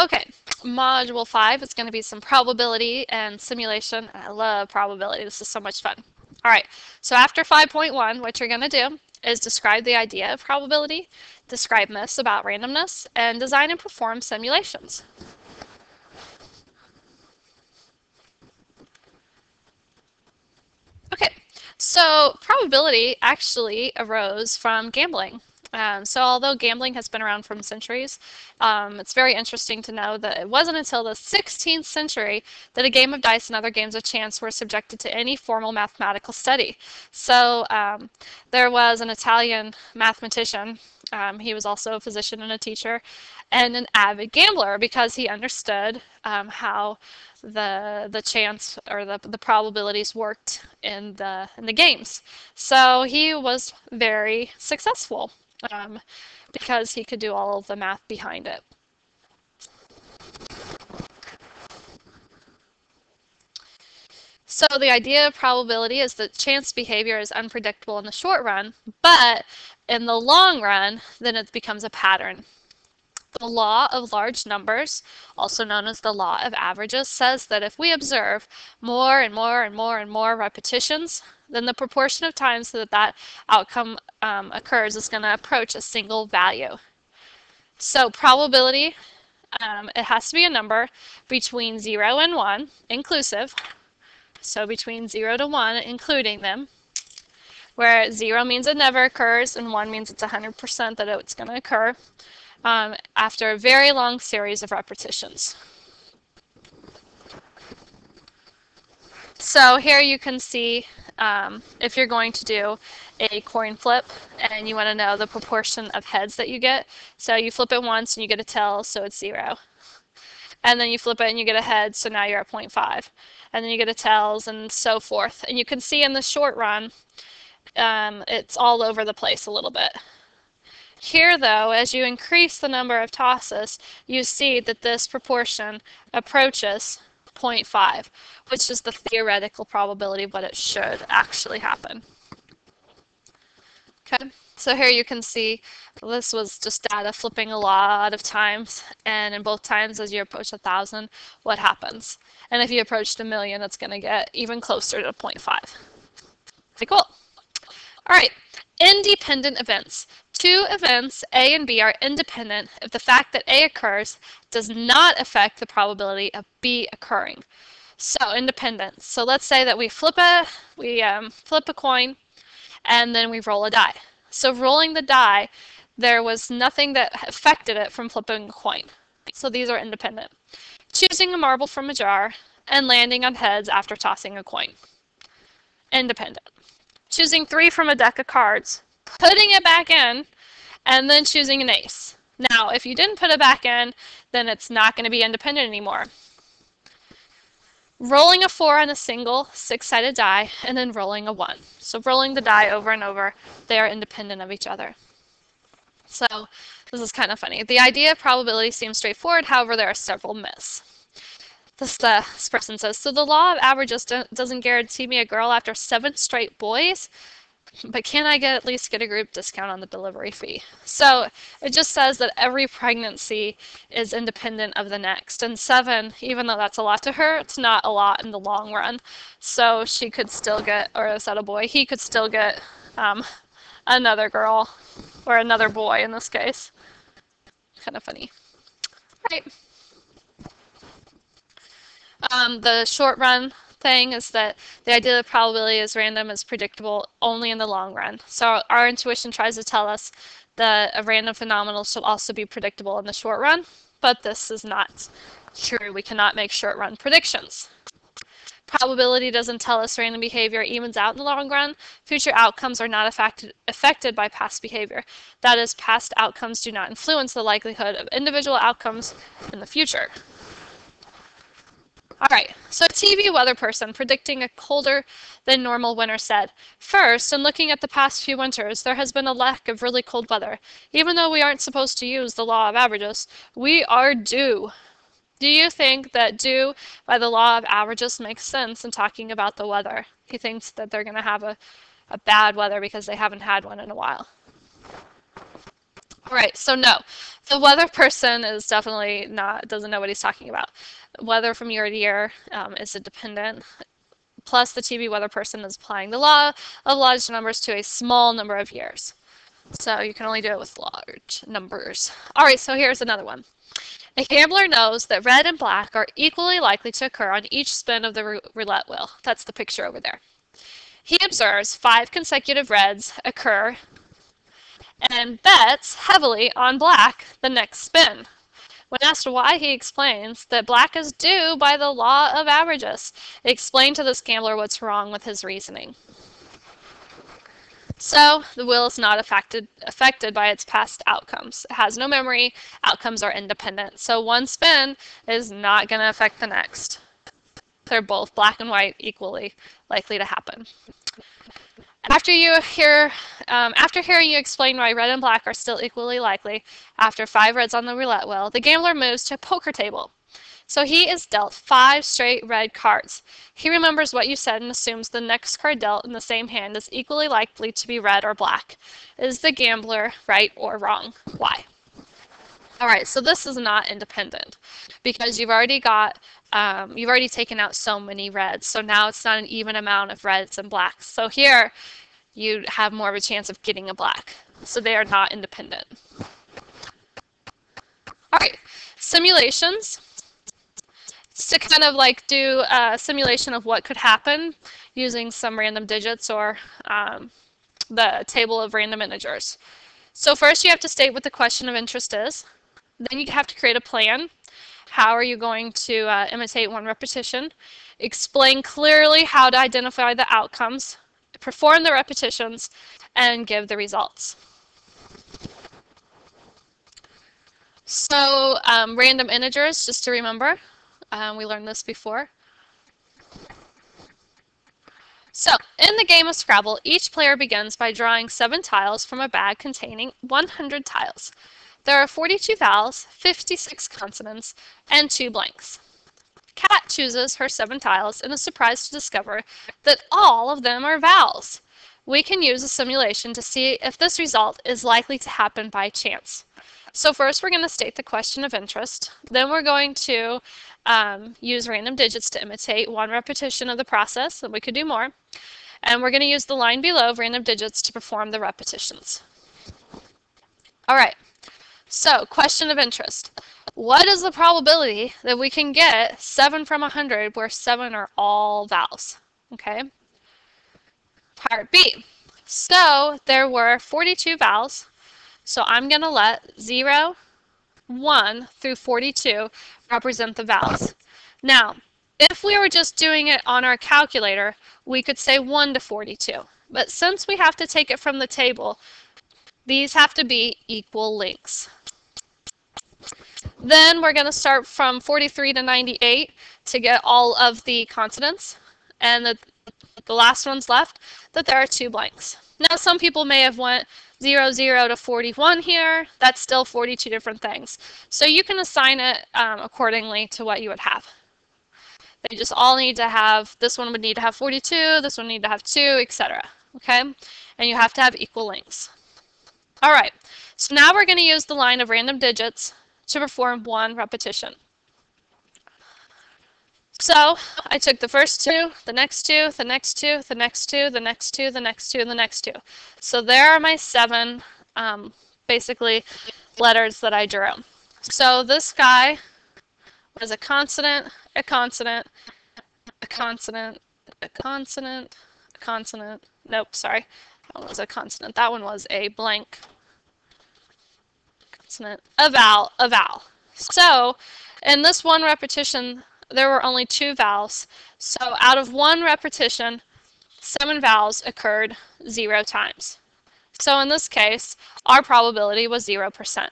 Okay, Module 5 is going to be some probability and simulation. I love probability. This is so much fun. All right, so after 5.1, what you're going to do is describe the idea of probability, describe myths about randomness, and design and perform simulations. Okay, so probability actually arose from gambling. So although gambling has been around for centuries, it's very interesting to know that it wasn't until the 16th century that a game of dice and other games of chance were subjected to any formal mathematical study. So there was an Italian mathematician. He was also a physician and a teacher and an avid gambler because he understood how the chance or the probabilities worked in the games. So he was very successful because he could do all of the math behind it. So the idea of probability is that chance behavior is unpredictable in the short run, but in the long run, then it becomes a pattern. The law of large numbers, also known as the law of averages, says that if we observe more and more and more and more repetitions, then the proportion of times that outcome occurs is going to approach a single value. So probability, it has to be a number between 0 and 1, inclusive. So between 0 to 1, including them, where 0 means it never occurs and 1 means it's 100% that it's going to occur. After a very long series of repetitions. So here you can see if you're going to do a coin flip and you want to know the proportion of heads that you get. So you flip it once and you get a tail, so it's 0. And then you flip it and you get a head, so now you're at 0.5. And then you get a tails and so forth. And you can see in the short run, it's all over the place a little bit. Here, though, as you increase the number of tosses, you see that this proportion approaches 0.5, which is the theoretical probability of what it should actually happen. Okay, so here you can see this was just data flipping a lot of times, and in both times as you approach 1,000, what happens? And if you approached 1,000,000, it's going to get even closer to 0.5. Pretty cool. All right, independent events. Two events, A and B, are independent if the fact that A occurs does not affect the probability of B occurring. So independent. So let's say that we flip a coin and then we roll a die. So rolling the die, there was nothing that affected it from flipping a coin. So these are independent. Choosing a marble from a jar and landing on heads after tossing a coin. Independent. Choosing 3 from a deck of cards, putting it back in, and then choosing an ace. Now, if you didn't put it back in, then it's not going to be independent anymore. Rolling a 4 on a single 6-sided die, and then rolling a 1. So rolling the die over and over, they are independent of each other. So this is kind of funny. The idea of probability seems straightforward, however, there are several myths. This person says, so the law of averages doesn't guarantee me a girl after 7 straight boys, but can I at least get a group discount on the delivery fee? So it just says that every pregnancy is independent of the next. And 7, even though that's a lot to her, it's not a lot in the long run. So she could still get, or is that a boy? He could still get another girl, or another boy in this case. Kind of funny. Right. The short run thing is that the idea of probability is random is predictable only in the long run. So our intuition tries to tell us that a random phenomenon should also be predictable in the short run, but this is not true. We cannot make short run predictions. Probability doesn't tell us random behavior evens out in the long run. Future outcomes are not affected by past behavior. That is, past outcomes do not influence the likelihood of individual outcomes in the future. All right, so a TV weather person predicting a colder than normal winter said, first, in looking at the past few winters, there has been a lack of really cold weather. Even though we aren't supposed to use the law of averages, we are due. Do you think that due by the law of averages makes sense in talking about the weather? He thinks that they're going to have a bad weather because they haven't had one in a while. All right, so no, the weather person is definitely doesn't know what he's talking about. Weather from year to year is independent. Plus, the TV weather person is applying the law of large numbers to a small number of years. So you can only do it with large numbers. All right, so here's another one. A gambler knows that red and black are equally likely to occur on each spin of the roulette wheel. That's the picture over there. He observes 5 consecutive reds occur and bets heavily on black the next spin. When asked why, he explains that black is due by the law of averages. Explain to this gambler what's wrong with his reasoning. So the wheel is not affected by its past outcomes. It has no memory. Outcomes are independent. So one spin is not going to affect the next. They're both black and white, equally likely to happen. After hearing you explain why red and black are still equally likely, after 5 reds on the roulette wheel, the gambler moves to a poker table. So he is dealt 5 straight red cards. He remembers what you said and assumes the next card dealt in the same hand is equally likely to be red or black. Is the gambler right or wrong? Why? All right, so this is not independent because you've already taken out so many reds. So now it's not an even amount of reds and blacks. So here you have more of a chance of getting a black. So they are not independent. All right, simulations. It's to kind of like do a simulation of what could happen using some random digits or the table of random integers. So first you have to state what the question of interest is. Then you have to create a plan. How are you going to imitate one repetition? Explain clearly how to identify the outcomes, perform the repetitions, and give the results. So random integers, just to remember, we learned this before. So in the game of Scrabble, each player begins by drawing 7 tiles from a bag containing 100 tiles. There are 42 vowels, 56 consonants, and 2 blanks. Kat chooses her 7 tiles and is surprised to discover that all of them are vowels. We can use a simulation to see if this result is likely to happen by chance. So first we're going to state the question of interest. Then we're going to use random digits to imitate one repetition of the process, and we could do more. And we're going to use the line below, random digits, to perform the repetitions. All right. So, question of interest. What is the probability that we can get 7 from 100 where 7 are all vowels? Okay. Part B. So, there were 42 vowels. So, I'm going to let 0, 1 through 42 represent the vowels. Now, if we were just doing it on our calculator, we could say 1 to 42. But since we have to take it from the table, these have to be equal lengths. Then we're going to start from 43 to 98 to get all of the consonants. And the last one's left, that there are 2 blanks. Now some people may have went 0, 0 to 41 here. That's still 42 different things. So you can assign it accordingly to what you would have. They just all need to have, this one would need to have 42, this one would need to have 2, etc. Okay? And you have to have equal lengths. All right, so now we're going to use the line of random digits to perform one repetition. So I took the first 2, the next 2, the next 2, the next 2, the next 2, the next 2, and the next 2. So there are my 7 basically letters that I drew. So this guy was a consonant, a consonant, a consonant, a consonant, a consonant. Nope, sorry. That one was a consonant. That one was a blank consonant. A vowel, a vowel. So in this one repetition, there were only 2 vowels. So out of one repetition, 7 vowels occurred 0 times. So in this case, our probability was 0%.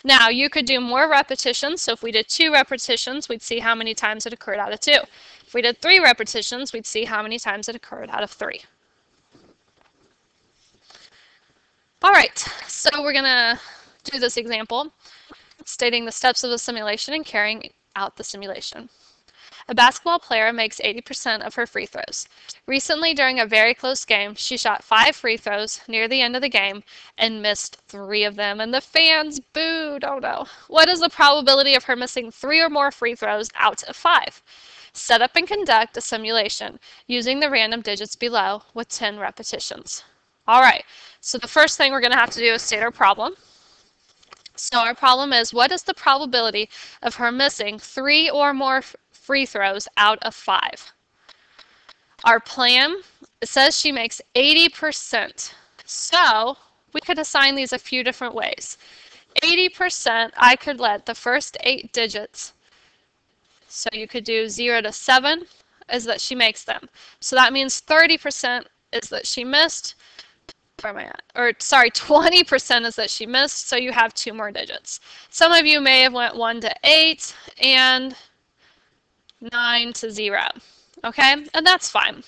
Now, you could do more repetitions. So if we did 2 repetitions, we'd see how many times it occurred out of 2. If we did 3 repetitions, we'd see how many times it occurred out of 3. All right, so we're going to do this example, stating the steps of the simulation and carrying out the simulation. A basketball player makes 80% of her free throws. Recently, during a very close game, she shot 5 free throws near the end of the game and missed 3 of them, and the fans booed. Oh no. What is the probability of her missing 3 or more free throws out of 5? Set up and conduct a simulation using the random digits below with 10 repetitions. All right, so the first thing we're going to have to do is state our problem. So our problem is, what is the probability of her missing 3 or more free throws out of 5? Our plan, it says she makes 80%. So we could assign these a few different ways. 80%, I could let the first 8 digits, so you could do 0 to 7, is that she makes them. So that means 30% is that she missed. Where am I at? Or sorry, 20% is that she missed, so you have 2 more digits. Some of you may have went 1 to 8 and 9 to 0. Okay, and that's fine.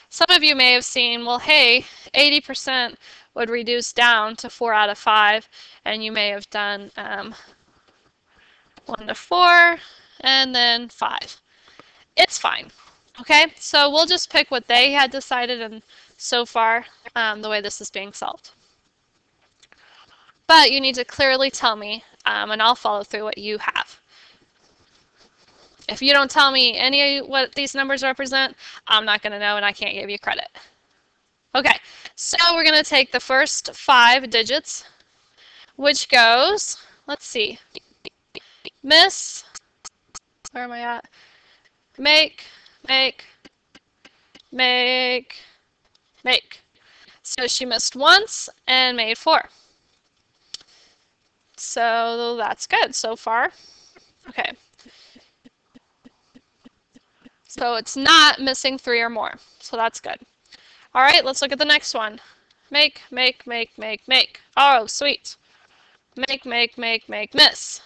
Some of you may have seen, well, hey, 80% would reduce down to 4 out of 5, and you may have done 1 to 4 and then 5. It's fine. Okay, so we'll just pick what they had decided, and so far, the way this is being solved. But you need to clearly tell me, and I'll follow through what you have. If you don't tell me any of what these numbers represent, I'm not going to know and I can't give you credit. Okay, so we're going to take the first 5 digits, which goes, let's see, miss, where am I at? Make. So she missed once and made 4. So that's good so far. Okay. So it's not missing 3 or more. So that's good. All right, let's look at the next one. Make. Oh, sweet. Make, miss.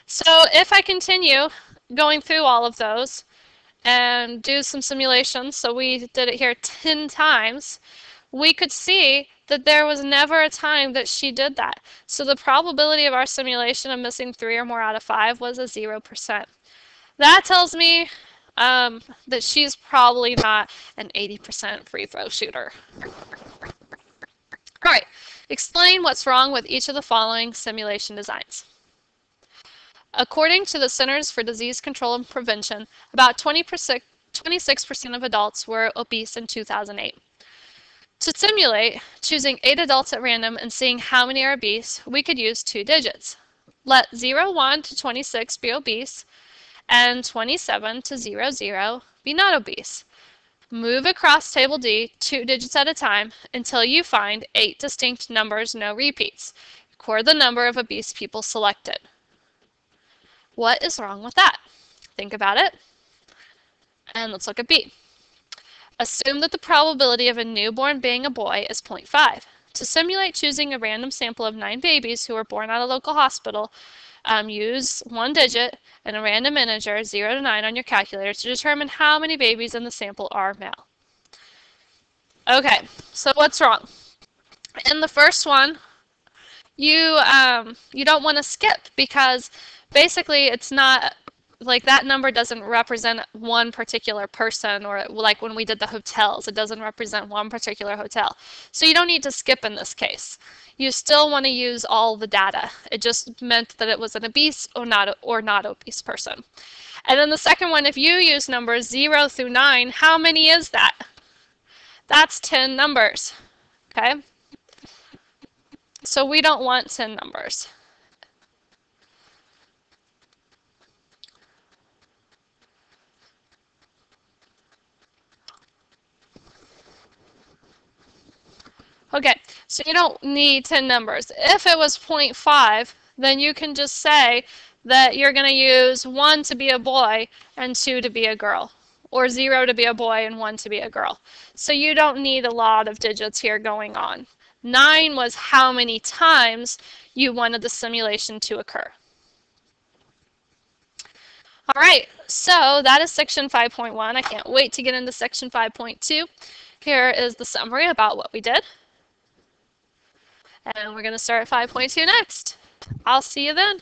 So if I continue going through all of those and do some simulations, so we did it here 10 times, we could see that there was never a time that she did that. So the probability of our simulation of missing 3 or more out of 5 was a 0%. That tells me that she's probably not an 80% free throw shooter. All right, explain what's wrong with each of the following simulation designs. According to the Centers for Disease Control and Prevention, about 26% of adults were obese in 2008. To simulate choosing 8 adults at random and seeing how many are obese, we could use 2 digits. Let 01 to 26 be obese and 27 to 00 be not obese. Move across table D 2 digits at a time until you find 8 distinct numbers, no repeats. Record the number of obese people selected. What is wrong with that? Think about it. And let's look at B. Assume that the probability of a newborn being a boy is 0.5. To simulate choosing a random sample of 9 babies who were born at a local hospital, use 1 digit and a random integer, 0 to 9, on your calculator to determine how many babies in the sample are male. Okay, so what's wrong? In the first one, you don't want to skip, because basically it's not like that number doesn't represent one particular person, or like when we did the hotels, it doesn't represent one particular hotel. So you don't need to skip in this case. You still want to use all the data. It just meant that it was an obese or not obese person. And then the second one, if you use numbers 0 through 9, how many is that? That's 10 numbers. Okay? So we don't want 10 numbers. Okay, so you don't need 10 numbers. If it was 0.5, then you can just say that you're going to use 1 to be a boy and 2 to be a girl, or 0 to be a boy and 1 to be a girl. So you don't need a lot of digits here going on. 9 was how many times you wanted the simulation to occur. All right, so that is section 5.1. I can't wait to get into section 5.2. Here is the summary about what we did. And we're going to start at 5.2 next. I'll see you then.